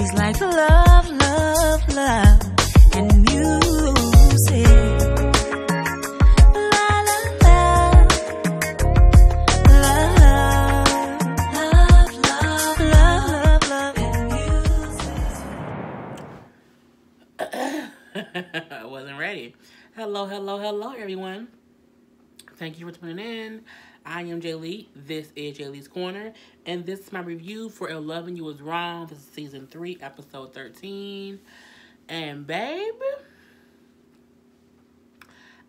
She's like love, love, love, and music. La la la, love, love, love, love, and music. I wasn't ready. Hello, hello, hello, everyone. Thank you for tuning in. I am Jay Lee. This is Jay Lee's Corner, and this is my review for If Loving You Was Wrong. This is season 3, episode 13. And babe,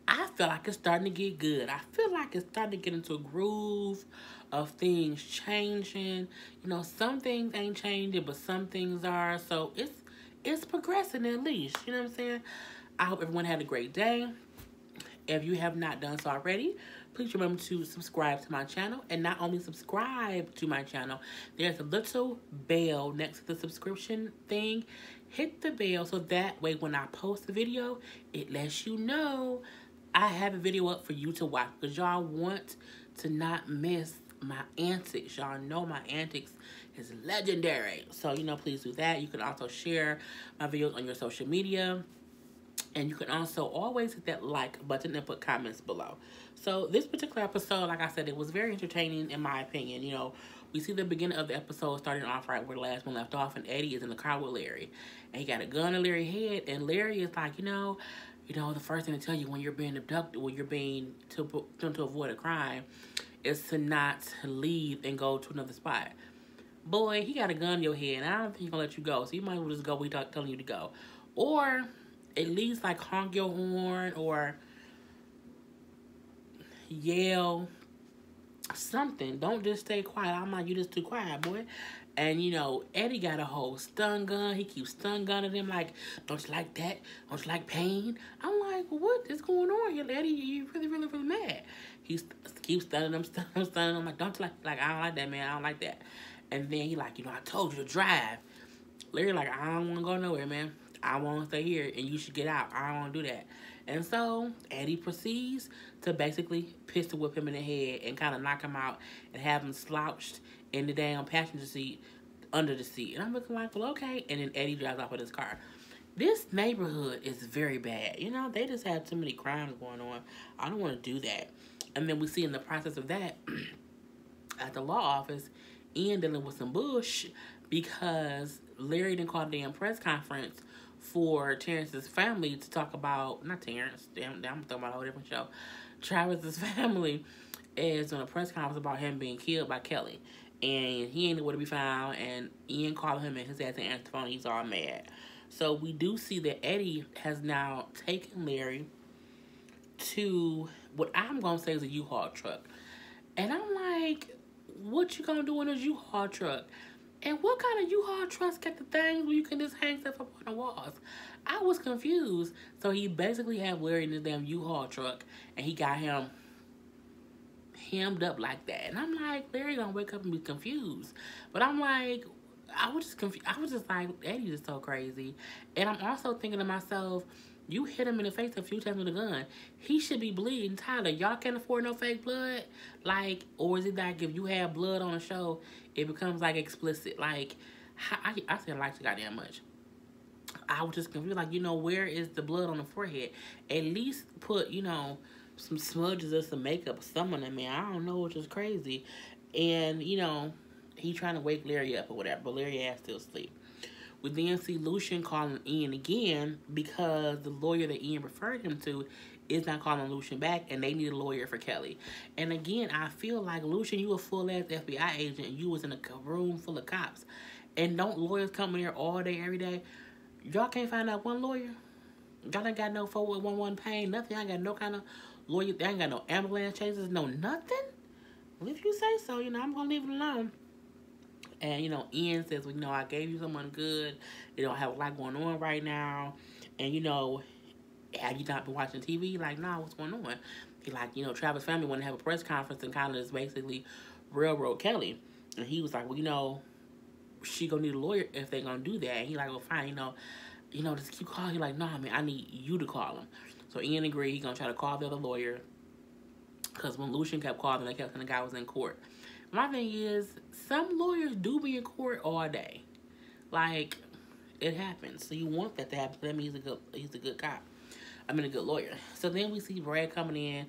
I feel like it's starting to get good. I feel like it's starting to get into a groove of things changing. You know, some things ain't changing, but some things are. So it's progressing at least. You know what I'm saying? I hope everyone had a great day. If you have not done so already, please remember to subscribe to my channel. And not only subscribe to my channel, there's a little bell next to the subscription thing. Hit the bell so that way when I post the video, it lets you know I have a video up for you to watch. Because y'all want to not miss my antics. Y'all know my antics is legendary. So, you know, please do that. You can also share my videos on your social media. And you can also always hit that like button and put comments below. So this particular episode, like I said, it was very entertaining in my opinion. You know, we see the beginning of the episode starting off right where the last one left off. And Eddie is in the car with Larry. And he got a gun in Larry's head. And Larry is like, you know, the first thing to tell you when you're being abducted, when you're being to avoid a crime, is to not leave and go to another spot. Boy, he got a gun in your head. And I don't think he's going to let you go. So you might as well just go where he's telling you to go. Or at least like honk your horn or yell something. Don't just stay quiet. I'm like, you just too quiet, boy. And you know, Eddie got a whole stun gun. He keeps stun gunning him like, don't you like that? Don't you like pain? I'm like, what is going on here, Eddie? You really, really, really mad. He keeps stunning him, stunning him. I'm like, don't you like, I don't like that, man. I don't like that. And then he like, I told you to drive. Larry like, I don't want to go nowhere, man. I want to stay here, and you should get out. I don't want to do that. And so, Eddie proceeds to basically pistol whip him in the head and kind of knock him out and have him slouched in the damn passenger seat, under the seat. And I'm looking like, well, okay. And then Eddie drives off with his car. This neighborhood is very bad. You know, they just have too many crimes going on. I don't want to do that. And then we see in the process of that, at the law office, Ian dealing with some bush because Larry didn't call a damn press conference for Terrence's family to talk about, not Terrence, damn, I'm talking about a whole different show. Travis's family is on a press conference about him being killed by Kelly. And he ain't nowhere to be found, and Ian called him and his ass didn't answer the phone. He's all mad. So we do see that Eddie has now taken Larry to what I'm going to say is a U-Haul truck. And I'm like, what you going to do in a U-Haul truck? And what kind of U-Haul trucks got the things where you can just hang stuff up on the walls? I was confused. So he basically had Larry in his damn U-Haul truck. And he got him hemmed up like that. And I'm like, Larry gonna wake up and be confused. But I'm like, I was just confused. I was just like, Eddie is so crazy. And I'm also thinking to myself, you hit him in the face a few times with a gun. He should be bleeding. Tyler, y'all can't afford no fake blood? Like, or is it like if you have blood on a show, it becomes like explicit? Like, I said like too goddamn much. I was just confused. Like, where is the blood on the forehead? At least put, some smudges or some makeup or something on that man. I don't know, which is crazy. And, he trying to wake Larry up or whatever, but Larry ass still asleep. We then see Lucian calling Ian again because the lawyer that Ian referred him to is not calling Lucian back, and they need a lawyer for Kelly. And again, I feel like, Lucian, you a full-ass FBI agent, and you was in a room full of cops. And don't lawyers come in here all day, every day? Y'all can't find out one lawyer? Y'all ain't got no 411 pain, nothing. I ain't got no kind of lawyer. They ain't got no ambulance chases, no nothing? Well, if you say so, I'm going to leave it alone. And, Ian says, well, I gave you someone good. I have a lot going on right now. And, have you not been watching TV? Like, nah, what's going on? He like, Travis' family wanted to have a press conference and kind of just basically railroad Kelly. And he was like, well, she gonna need a lawyer if they gonna do that. And he like, well, fine, just keep calling. He like, nah, man, I need you to call him. So Ian agreed. He gonna try to call the other lawyer. Because when Lucian kept calling, they kept saying the guy was in court. My thing is, some lawyers do be in court all day. Like, It happens. So you want that to happen. That means he's a good cop. I mean, a good lawyer. So then we see Brad coming in.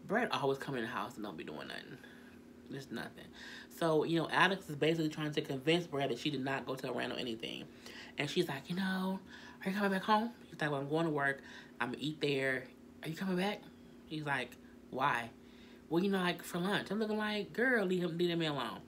Brad always come in the house and don't be doing nothing. There's nothing. So, Alex is basically trying to convince Brad that she did not go tell Randall anything. And she's like, are you coming back home? He's like, well, I'm going to work. I'm going to eat there. Are you coming back? He's like, why? Well, like for lunch. I'm looking like, girl, leave him alone.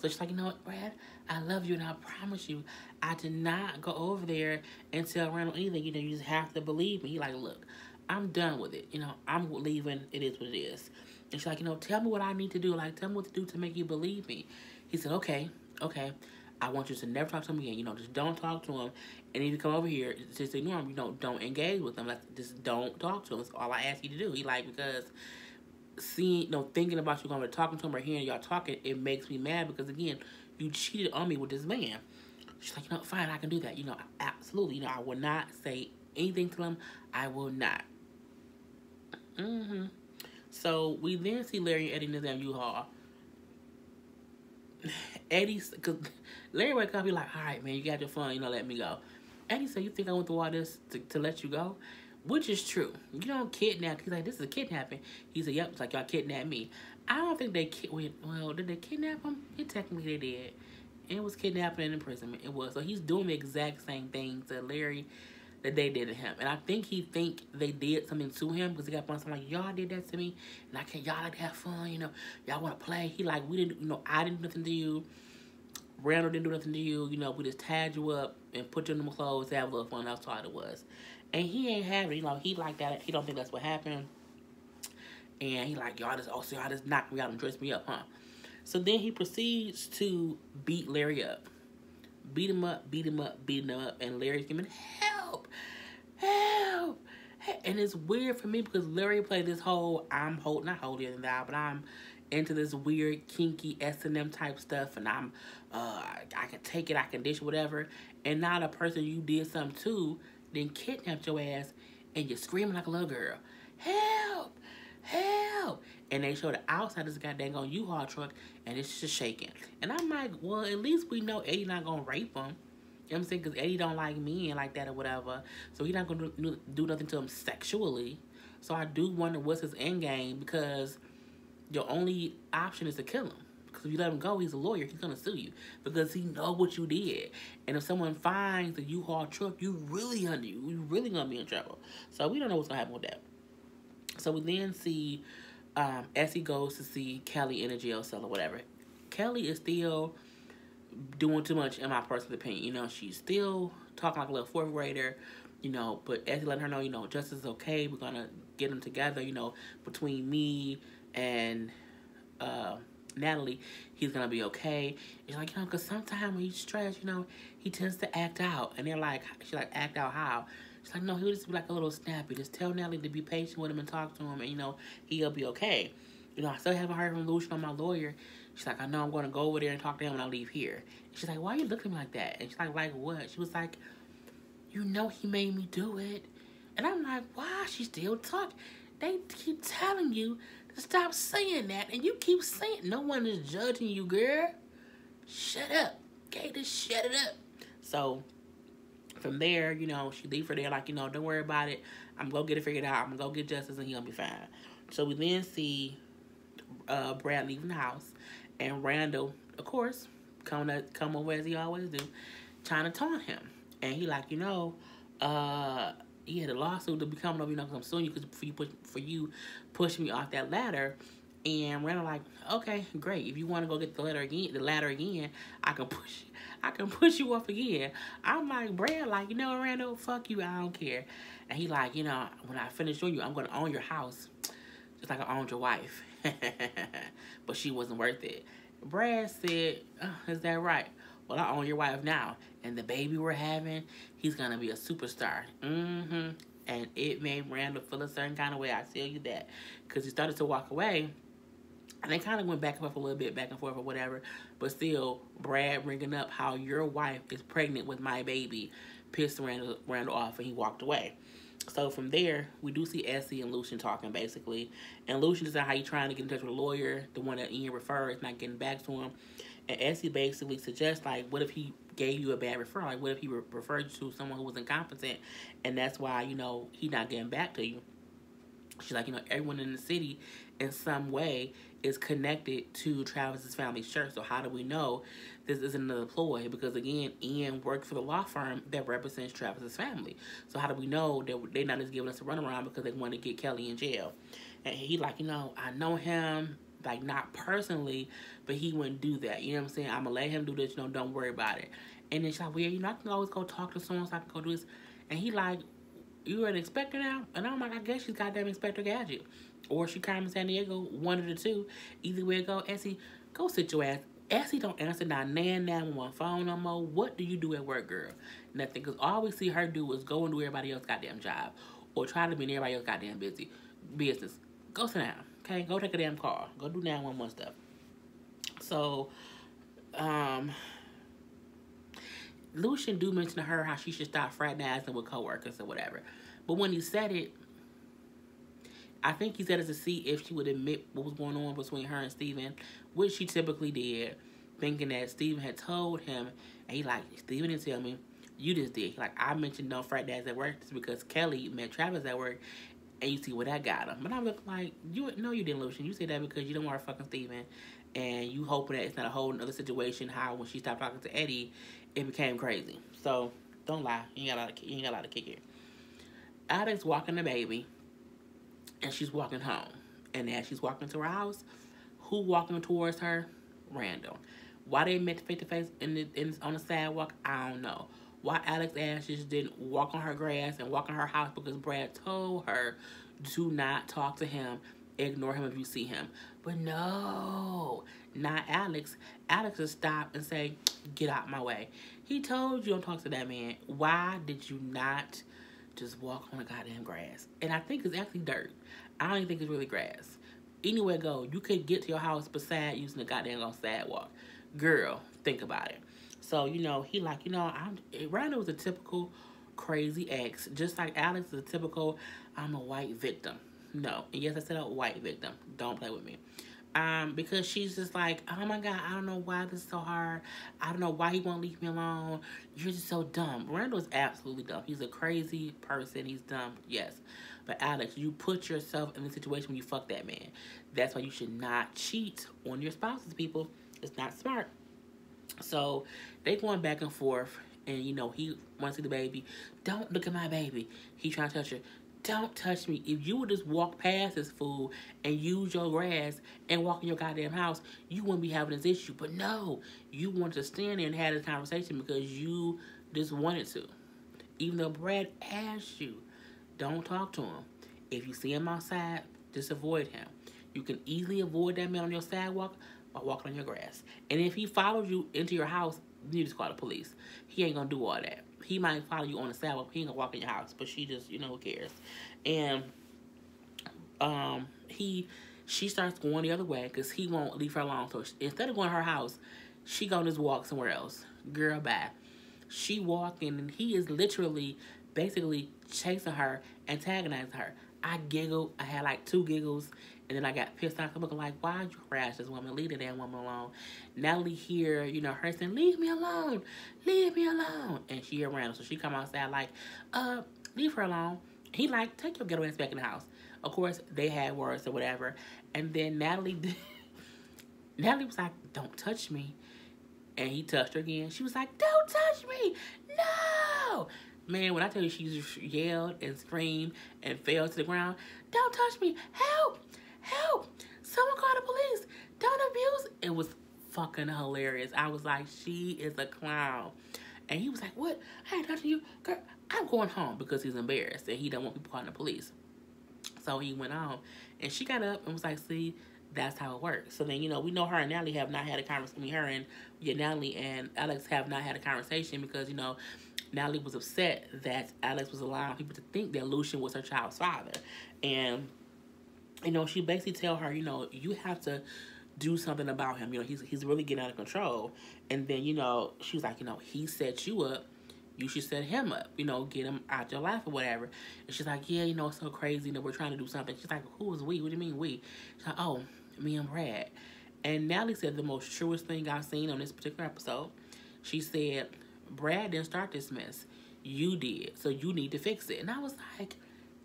So she's like, you know what, Brad? I love you and I promise you, I did not go over there and tell Randall anything. You just have to believe me. He like, look, I'm done with it. I'm leaving. It is what it is. And she's like, tell me what I need to do. Like, tell me what to do to make you believe me. He said, okay. I want you to never talk to him again. Just don't talk to him. And if you come over here, just ignore him. Don't engage with him. Like, just don't talk to him. That's all I ask you to do. He like, because seeing, thinking about you going to talking to him or hearing y'all talking, it makes me mad because, again, you cheated on me with this man. She's like, fine, I can do that. Absolutely. I will not say anything to him. I will not. So we then see Larry and Eddie in the damn U-Haul. Because Larry wake up, he like, all right, man, you got your fun, let me go. Eddie said, you think I went through all this to let you go? Which is true. You don't kidnap. He's like, this is a kidnapping. He said, yep, it's like y'all kidnapped me. I don't think did they kidnap him? Technically they did. It was kidnapping and imprisonment. It was. So he's doing the exact same thing to Larry that they did to him. And I think he think they did something to him because he got something like, y'all did that to me and y'all like to have fun, y'all want to play. He like, we didn't, I didn't do nothing to you. Randall didn't do nothing to you. We just tied you up and put you in them clothes, have a little fun. That's all it was. And he ain't having it. He like that. He don't think that's what happened. And he like, y'all just knocked me out and dressed me up, huh? So then he proceeds to beat Larry up. Beat him up. And Larry's giving help. And it's weird for me because Larry played this whole, not holier than thou, but I'm into this weird, kinky S&M type stuff. And I can take it, I can dish whatever. And now the person you did something to then kidnapped your ass and you're screaming like a little girl. Help! And they show the outside of this goddamn U-Haul truck and it's just shaking. And I'm like, well, at least we know Eddie not gonna rape him. You know what I'm saying? Because Eddie don't like men like that or whatever. So he not gonna do nothing to him sexually. So I do wonder what's his end game, because your only option is to kill him. Because if you let him go, he's a lawyer. He's going to sue you. Because he know what you did. And if someone finds a U-Haul truck, you really going to be in trouble. So we don't know what's going to happen with that. So we then see Essie goes to see Kelly in a jail cell or whatever. Kelly is still doing too much, in my personal opinion. She's still talking like a little fourth grader. But Essie letting her know, justice is okay. We're going to get them together, between me and Natalie, he's gonna be okay. She's like, because sometimes when he's stressed, he tends to act out. And they're like, she's like, act out how? She's like, no, he'll just be like a little snappy. Just tell Natalie to be patient with him and talk to him, and he'll be okay. I still haven't heard from Lucian on my lawyer. She's like, I know I'm gonna go over there and talk to him when I leave here. And she's like, why are you looking at me like that? And she's like what? She was like, he made me do it. And I'm like, why is she still talking? They keep telling you to stop saying that, and you keep saying, no one is judging you, girl. Shut up. Okay, just shut it up. So from there, she leave her there like, don't worry about it. I'm gonna get it figured out. I'm gonna go get justice and he'll be fine. So we then see Brad leaving the house, and Randall, of course, come over as he always do, trying to taunt him. And he like, he had a lawsuit to be coming over, because I'm suing you for you pushing me off that ladder. And Randall like, okay, great. If you want to go get the ladder again, I can push you off again. I'm like, Brad, like, Randall, fuck you, I don't care. And he like, when I finish on you, I'm gonna own your house, just like I owned your wife. But she wasn't worth it. Brad said, is that right? Well, I own your wife now. And the baby we're having, he's going to be a superstar. And it made Randall feel a certain kind of way. I tell you that. Because he started to walk away. And they kind of went back and forth a little bit, back and forth or whatever. But still, Brad bringing up how your wife is pregnant with my baby pissed Randall off, and he walked away. So from there, we do see Essie and Lucian talking, basically. And Lucian is how he's trying to get in touch with a lawyer. The one that Ian referred is not getting back to him. And Essie basically suggests, like, what if he gave you a bad referral? Like, what if he referred you to someone who was incompetent, and that's why, he not getting back to you? She's like, everyone in the city in some way is connected to Travis's family's church. So how do we know this isn't another ploy? Because again, Ian works for the law firm that represents Travis's family. So how do we know that they're not just giving us a runaround because they want to get Kelly in jail? And he like, I know him, like not personally, but he wouldn't do that. You know what I'm saying? I'm gonna let him do this, don't worry about it. And then she's like, well, I can always go talk to someone so I can go do this. And he like, you an inspector now? And I'm like, I guess she's goddamn Inspector Gadget. Or she Carmen San Diego, one of the two. Either way it go, Essie, go sit your ass. Essie don't answer now 911 phone no more. What do you do at work, girl? Nothing. Because all we see her do is go and do everybody else's goddamn job. Or try to be in everybody else's goddamn business. Go sit down, okay? Go take a damn call. Go do 911 stuff. So, Lucian do mention to her how she should stop fraternizing with coworkers or whatever. But when he said it, I think he said it to see if she would admit what was going on between her and Steven, which she typically did, thinking that Steven had told him, and he like, Steven didn't tell me, you just did. Like, I mentioned no fraternize at work just because Kelly met Travis at work, and you see what that got him. But I'm like, you didn't, Lucian. You said that because you don't want to fucking Steven, and you hoping that it's not a whole other situation how when she stopped talking to Eddie, it became crazy. So, don't lie. You ain't got a lot of kick here. Alex walking the baby, and she's walking home. And as she's walking to her house, who walking towards her? Randall. Why they met face to face on the sidewalk? I don't know. Why Alex Ashes didn't walk on her grass and walk in her house because Brad told her, do not talk to him. Ignore him if you see him. But no, not Alex. Alex will stop and say, get out my way. He told you don't talk to that man. Why did you not just walk on the goddamn grass? And I think it's actually dirt. I don't even think it's really grass. Anywhere go, you could get to your house beside using the goddamn sidewalk. Girl, think about it. So, he like, Randall was a typical crazy ex. Just like Alex is a typical, I'm a white victim. No. And yes, I said a white victim. Don't play with me. Because she's just like, oh my God, I don't know why this is so hard. I don't know why he won't leave me alone. You're just so dumb. Randall is absolutely dumb. He's a crazy person. He's dumb, yes. But Alex, you put yourself in the situation when you fuck that man. That's why you should not cheat on your spouses, people. It's not smart. So they going back and forth, and he wants to see the baby. Don't look at my baby. He trying to touch her. Don't touch me. If you would just walk past this fool and use your grass and walk in your goddamn house, you wouldn't be having this issue. But no, you wanted to stand there and have this conversation because you just wanted to. Even though Brad asked you, don't talk to him. If you see him outside, just avoid him. You can easily avoid that man on your sidewalk by walking on your grass. And if he follows you into your house, you just call the police. He ain't gonna do all that. He might follow you on the sidewalk. He ain't gonna walk in your house. But she just, who cares? And she starts going the other way because he won't leave her alone. So instead of going to her house, she gonna just walk somewhere else. Girl, bye. She walking and he is literally, basically chasing her, antagonizing her. I giggled. I had like 2 giggles. And then I got pissed off. I'm looking like, why'd you harass this woman? Leave that woman alone. Natalie hear, her saying, leave me alone. Leave me alone. And she hear Randall. So she come outside like, leave her alone. He like, take your ghetto ass back in the house. Of course, they had words or whatever. And then Natalie was like, don't touch me. And he touched her again. She was like, don't touch me. No. Man, when I tell you she just yelled and screamed and fell to the ground, don't touch me. Help. Help! Someone call the police! Don't abuse! It was fucking hilarious. I was like, she is a clown. And he was like, what? I ain't touching you. Girl, I'm going home because he's embarrassed and he don't want people calling the police. So he went on. And she got up and was like, see, that's how it works. So then, we know her and Natalie have not had a conversation. Natalie and Alex have not had a conversation because, Natalie was upset that Alex was allowing people to think that Lucian was her child's father. And she basically tell her, you have to do something about him. He's really getting out of control. And then, she was like, he set you up. You should set him up. Get him out your life or whatever. And she's like, yeah, it's so crazy. We're trying to do something. She's like, who is we? What do you mean we? She's like, oh, me and Brad. And Natalie said the most truest thing I've seen on this particular episode. She said, Brad didn't start this mess. You did. So you need to fix it. And I was like,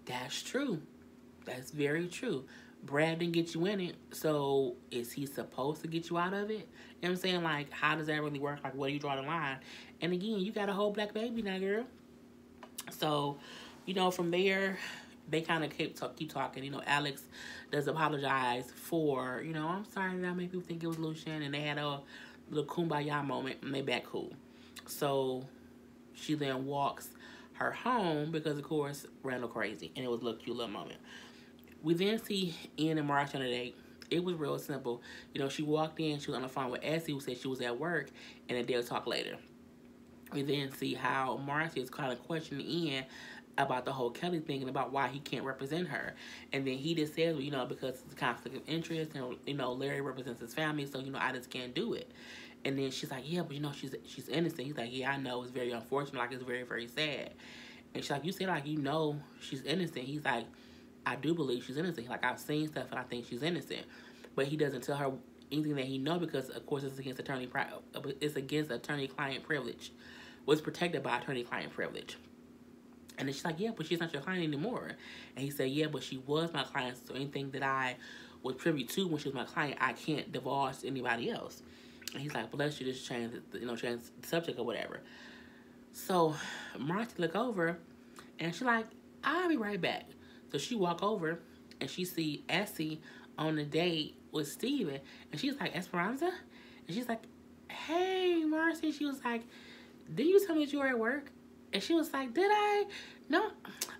that's true. That's very true. Brad didn't get you in it. So is he supposed to get you out of it? You know what I'm saying? Like, how does that really work? Like, where do you draw the line? And again, you got a whole black baby now, girl. So, from there, they kind of keep talking. Alex does apologize for, I'm sorry that I made people think it was Lucian. And they had a little kumbaya moment, and they back cool. So she then walks her home because, of course, Randall crazy. And it was a little cute little moment. We then see Ian and Marcia on a date. It was real simple. She walked in, she was on the phone with Essie, who said she was at work, and then they'll talk later. We then see how Marcia is kind of questioning Ian about the whole Kelly thing and about why he can't represent her. And then he just says, because it's a conflict of interest, and, Larry represents his family, so, I just can't do it. And then she's like, yeah, but, she's innocent. He's like, yeah, I know. It's very unfortunate. Like, it's very, very sad. And she's like, you say, like, she's innocent. He's like, I do believe she's innocent. Like, I've seen stuff, and I think she's innocent. But he doesn't tell her anything that he knows because, of course, it's against attorney-client privilege. Was protected by attorney-client privilege. And then she's like, yeah, but she's not your client anymore. And he said, yeah, but she was my client, so anything that I was privy to when she was my client, I can't divulge to anybody else. And he's like, well, let's just change the subject or whatever. So Marcy look over, and she's like, I'll be right back. So she walk over, and she see Essie on the date with Steven. And she's like, Esperanza? And she's like, hey, Marcy. She was like, did you tell me that you were at work? And she was like, did I? No,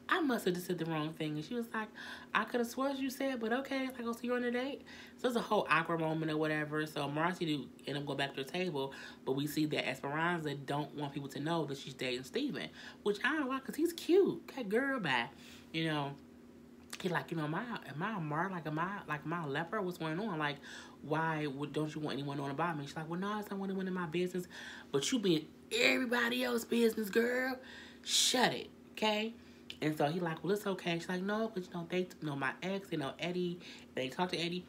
I must have just said the wrong thing. And she was like, I could have sworn you said, but okay. It's like, oh, so you're on a date? So it's a whole awkward moment or whatever. So Marcy do end up going back to the table. But we see that Esperanza don't want people to know that she's dating Steven. Which I don't know why, because he's cute. That girl back. He like, am I a mark? Like, am I a leper? What's going on? Like, why don't you want anyone knowing about me? She's like, well, no, it's not anyone in my business. But you be in everybody else's business, girl. Shut it, okay? And so he like, well, it's okay. She's like, no, because, they know my ex, they know Eddie. They talk to Eddie.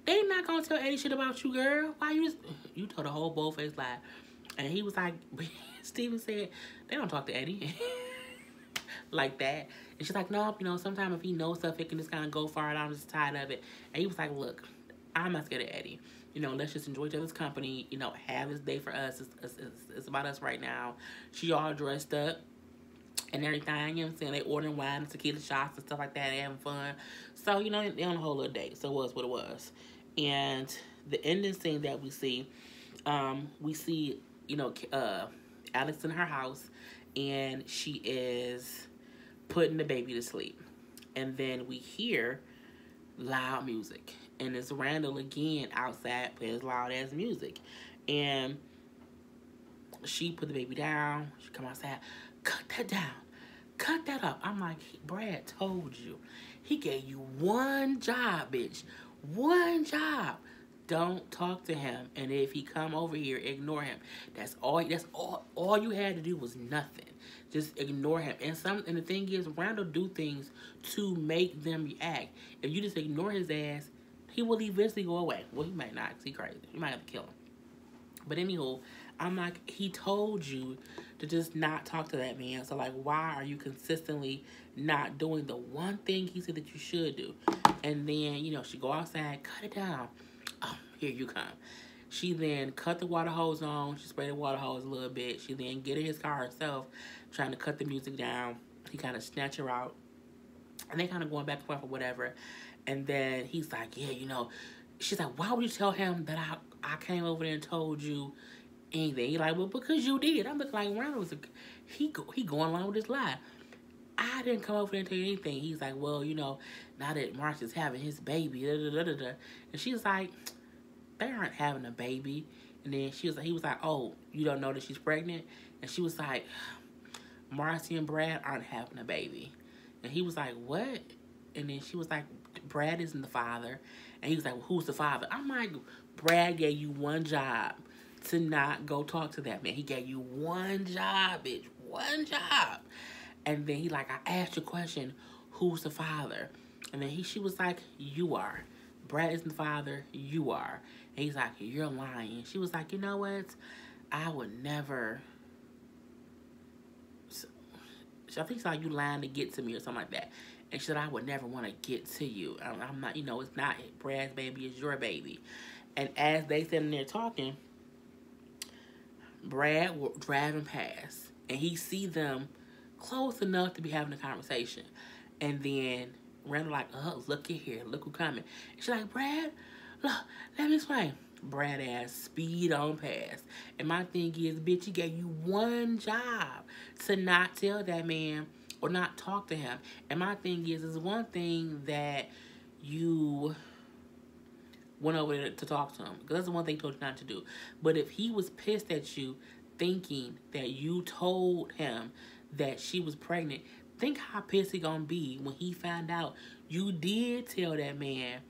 They not going to tell Eddie shit about you, girl. Why you told a whole bold-faced lie. And he was like, Steven said, they don't talk to Eddie. Like that. And she's like, no, sometimes if he knows stuff, it can just kind of go far, and I'm just tired of it. And he was like, look, I'm not scared of Eddie. Let's just enjoy each other's company. Have this day for us. It's about us right now. She all dressed up and everything. You know what I'm saying? They ordering wine and tequila shots and stuff like that. They having fun. So, they on a whole little date. So it was what it was. And the ending scene that we see, Alex in her house, and she is putting the baby to sleep. And then we hear loud music. And it's Randall again outside playing loud ass music. And she put the baby down. She come outside. Cut that down. Cut that up. I'm like, Brad told you. He gave you one job, bitch. One job. Don't talk to him. And if he come over here, ignore him. That's all you had to do was nothing. Just ignore him. And the thing is, Randall do things to make them react. If you just ignore his ass, he will eventually go away. Well, he might not, because he's crazy. You might have to kill him. But anywho, I'm like, he told you to just not talk to that man. So, like, why are you consistently not doing the one thing he said that you should do? And then, she go outside, cut it down. Oh, here you come. She then cut the water hose on. She sprayed the water hose a little bit. She then get in his car herself, trying to cut the music down. He kind of snatch her out. And they kind of going back and forth or whatever. And then he's like, yeah, she's like, why would you tell him that I came over there and told you anything? He's like, well, because you did. I'm looking like, Randall he going along with his lie. I didn't come over there and tell you anything. He's like, well, now that Marcia's having his baby, and she's like, they aren't having a baby. And then he was like, oh, you don't know that she's pregnant? And she was like, Marcia and Brad aren't having a baby. And he was like, what? And then she was like, Brad isn't the father. And he was like, well, who's the father? I'm like, Brad gave you one job to not go talk to that man. He gave you one job, bitch. One job. And then he like, I asked you a question, who's the father? And then she was like, you are. Brad isn't the father, you are. And he's like, you're lying. She was like, you know what? I would never. I think it's like you lying to get to me or something like that. And she said, I would never want to get to you. I'm not, it's not Brad's baby, it's your baby. And as they sitting there talking, Brad was driving past. And he see them close enough to be having a conversation. And then Randall like, look at here. Look who coming. And she's like, Brad, look, let me explain. Brad ass speed on past. And my thing is, bitch, he gave you one job to not tell that man or not talk to him. And my thing is one thing that you went over there to talk to him. Because that's the one thing he told you not to do. But if he was pissed at you thinking that you told him that she was pregnant, think how pissed he gonna be when he found out you did tell that man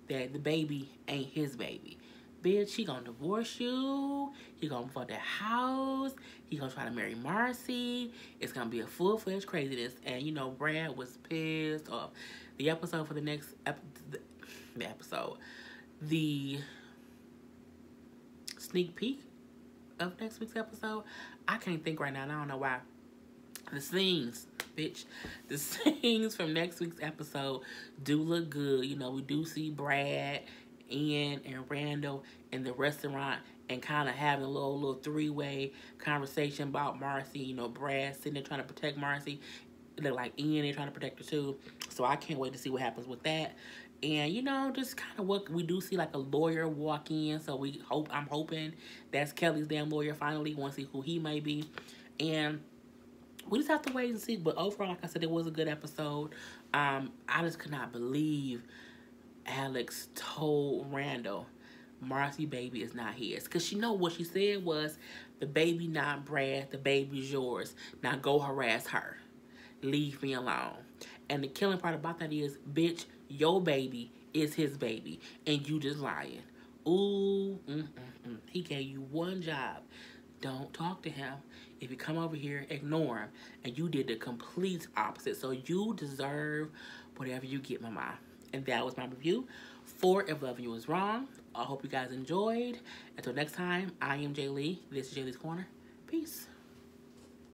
that the baby ain't his baby. Bitch, he gonna divorce you. He gonna fuck that house. He gonna try to marry Marcy. It's gonna be a full-fledged craziness. And, Brad was pissed off. The episode for the next... The sneak peek of next week's episode, I can't think right now, and I don't know why. The scenes from next week's episode do look good. We do see Brad, Ian, and Randall in the restaurant and kind of having a little three-way conversation about Marcy. Brad sitting there trying to protect Marcy. It look like Ian is trying to protect her too. So I can't wait to see what happens with that. And, just kind of what we do see, like a lawyer walk in. So I'm hoping that's Kelly's damn lawyer finally. Want to see who he may be. And we just have to wait and see. But overall, like I said, it was a good episode. I just could not believe Alex told Randall, Marcy baby is not his. Because what she said was, the baby not Brad, the baby's yours. Now go harass her. Leave me alone. And the killing part about that is, bitch, your baby is his baby. And you just lying. Ooh, he gave you one job. Don't talk to him. If you come over here, ignore him. And you did the complete opposite. So you deserve whatever you get, mama. And that was my review for If Loving You Is Wrong. I hope you guys enjoyed. Until next time, I am Jay Lee. This is Jay Lee's Corner. Peace.